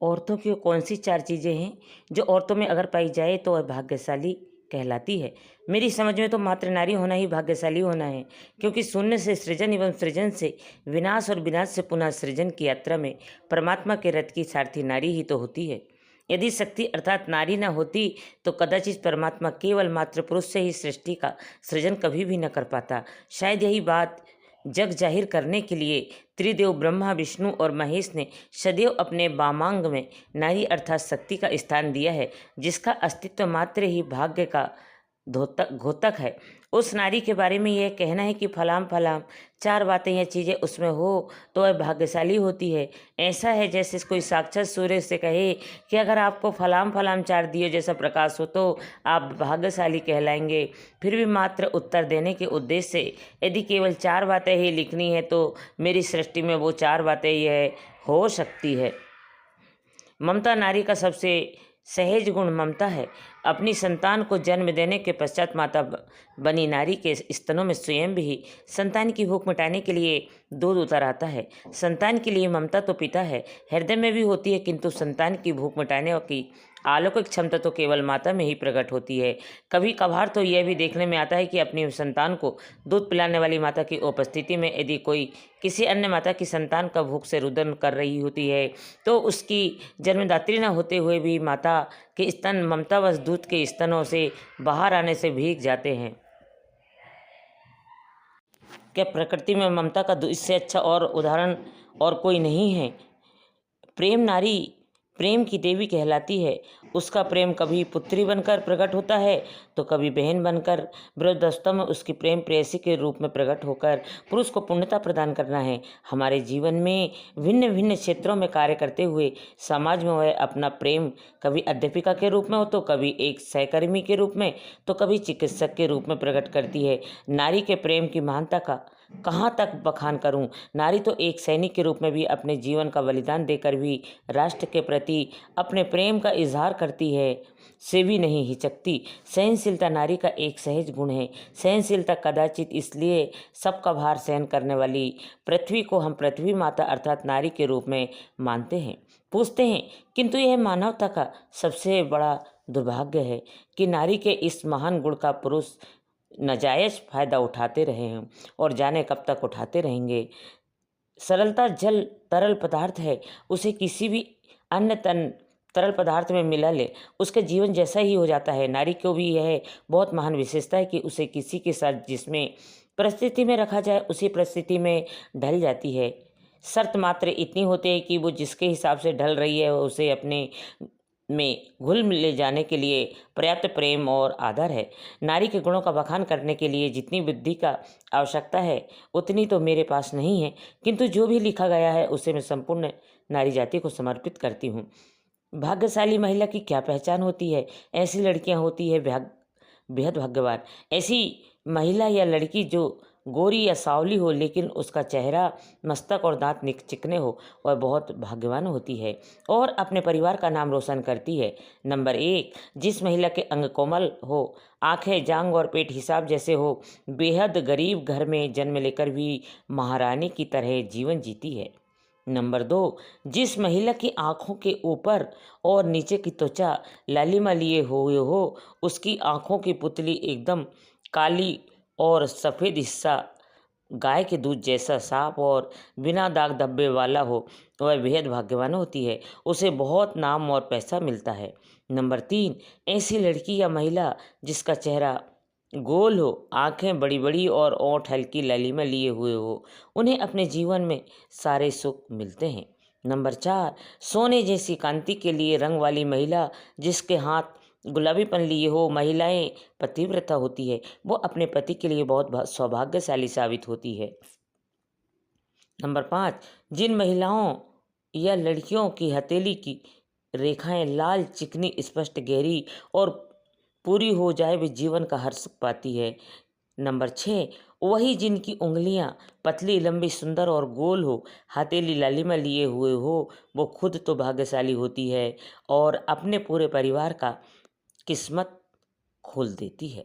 औरतों की कौन सी 4 चीज़ें हैं जो औरतों में अगर पाई जाए तो वह भाग्यशाली कहलाती है? मेरी समझ में तो मात्र नारी होना ही भाग्यशाली होना है, क्योंकि शून्य से सृजन एवं सृजन से विनाश और विनाश से पुनः सृजन की यात्रा में परमात्मा के रथ की सारथी नारी ही तो होती है। यदि शक्ति अर्थात नारी न होती तो कदाचित परमात्मा केवल मात्र पुरुष से ही सृष्टि का सृजन कभी भी न कर पाता। शायद यही बात जग जाहिर करने के लिए त्रिदेव ब्रह्मा विष्णु और महेश ने सदैव अपने वामांग में नारी अर्थात शक्ति का स्थान दिया है, जिसका अस्तित्व मात्र ही भाग्य का घोतक है। उस नारी के बारे में यह कहना है कि फलाम फलाम 4 बातें या चीज़ें उसमें हो तो वह भाग्यशाली होती है। ऐसा है जैसे कोई साक्षात सूर्य से कहे कि अगर आपको फलाम फलाम 4 दिए जैसा प्रकाश हो तो आप भाग्यशाली कहलाएंगे। फिर भी मात्र उत्तर देने के उद्देश्य से यदि केवल 4 बातें ही लिखनी है तो मेरी सृष्टि में वो 4 बातें यह हो सकती है। ममता नारी का सबसे सहज गुण ममता है। अपनी संतान को जन्म देने के पश्चात माता बनी नारी के स्तनों में स्वयं भी संतान की भूख मिटाने के लिए दूध उतर आता है। संतान के लिए ममता तो पिता है, हृदय में भी होती है, किंतु संतान की भूख मिटाने की अलौकिक क्षमता तो केवल माता में ही प्रकट होती है। कभी कभार तो यह भी देखने में आता है कि अपनी संतान को दूध पिलाने वाली माता की उपस्थिति में यदि कोई किसी अन्य माता की संतान का भूख से रुदन कर रही होती है तो उसकी जन्मदात्री न होते हुए भी माता के स्तन ममतावश दूध के स्तनों से बाहर आने से भीग जाते हैं। क्या प्रकृति में ममता का इससे अच्छा और उदाहरण और कोई नहीं है? प्रेम नारी प्रेम की देवी कहलाती है। उसका प्रेम कभी पुत्री बनकर प्रकट होता है तो कभी बहन बनकर। वृद्धावस्था में उसकी प्रेम प्रेयसी के रूप में प्रकट होकर पुरुष को पूर्णता प्रदान करना है। हमारे जीवन में भिन्न भिन्न क्षेत्रों में कार्य करते हुए समाज में वह अपना प्रेम कभी अध्यापिका के रूप में हो तो कभी एक सहकर्मी के रूप में तो कभी चिकित्सक के रूप में प्रकट करती है। नारी के प्रेम की महानता का कहाँ तक बखान करूं? नारी तो एक सैनिक के रूप में भी अपने जीवन का बलिदान देकर भी राष्ट्र के प्रति अपने प्रेम का इजहार करती है, से भी नहीं हिचकती। सहनशीलता नारी का एक सहज गुण है। सहनशीलता कदाचित इसलिए सबका भार सहन करने वाली पृथ्वी को हम पृथ्वी माता अर्थात नारी के रूप में मानते हैं, पूछते हैं, किंतु यह मानवता का सबसे बड़ा दुर्भाग्य है कि नारी के इस महान गुण का पुरुष नाजायज फायदा उठाते रहे हैं और जाने कब तक उठाते रहेंगे। सरलता जल तरल पदार्थ है, उसे किसी भी अन्य तरल पदार्थ में मिला ले उसके जीवन जैसा ही हो जाता है। नारी को भी यह बहुत महान विशेषता है कि उसे किसी के साथ जिसमें परिस्थिति में रखा जाए उसी परिस्थिति में ढल जाती है। शर्त मात्र इतनी होती है कि वो जिसके हिसाब से ढल रही है उसे अपने में घुल मिल जाने के लिए पर्याप्त प्रेम और आदर है। नारी के गुणों का बखान करने के लिए जितनी बुद्धि का आवश्यकता है उतनी तो मेरे पास नहीं है, किंतु जो भी लिखा गया है उसे मैं संपूर्ण नारी जाति को समर्पित करती हूँ। भाग्यशाली महिला की क्या पहचान होती है? ऐसी लड़कियाँ होती है बेहद भाग्यवान। ऐसी महिला या लड़की जो गोरी या सांवली हो लेकिन उसका चेहरा, मस्तक और दांत चिकने हो, वह बहुत भाग्यवान होती है और अपने परिवार का नाम रोशन करती है। नंबर 1, जिस महिला के अंग कोमल हो, आंखें, जांग और पेट हिसाब जैसे हो, बेहद गरीब घर में जन्म लेकर भी महारानी की तरह जीवन जीती है। नंबर 2, जिस महिला की आँखों के ऊपर और नीचे की त्वचा लालिमा लिए हुए हो, उसकी आँखों की पुतली एकदम काली और सफ़ेद हिस्सा गाय के दूध जैसा साफ और बिना दाग धब्बे वाला हो, वह बेहद भाग्यवान होती है। उसे बहुत नाम और पैसा मिलता है। नंबर 3, ऐसी लड़की या महिला जिसका चेहरा गोल हो, आंखें बड़ी बड़ी और ओंठ हल्की लालिमा लिए हुए हो, उन्हें अपने जीवन में सारे सुख मिलते हैं। नंबर 4, सोने जैसी कांति के लिए रंग वाली महिला जिसके हाथ गुलाबीपन लिए हो, महिलाएं पतिव्रता होती है, वो अपने पति के लिए बहुत सौभाग्यशाली साबित होती है। नंबर 5, जिन महिलाओं या लड़कियों की हथेली की रेखाएं लाल, चिकनी, स्पष्ट, गहरी और पूरी हो जाए वे जीवन का हर्ष पाती है। नंबर 6, वही जिनकी उंगलियां पतली, लंबी, सुंदर और गोल हो, हथेली लालिमा लिए हुए हो, वो खुद तो भाग्यशाली होती है और अपने पूरे परिवार का किस्मत खोल देती है।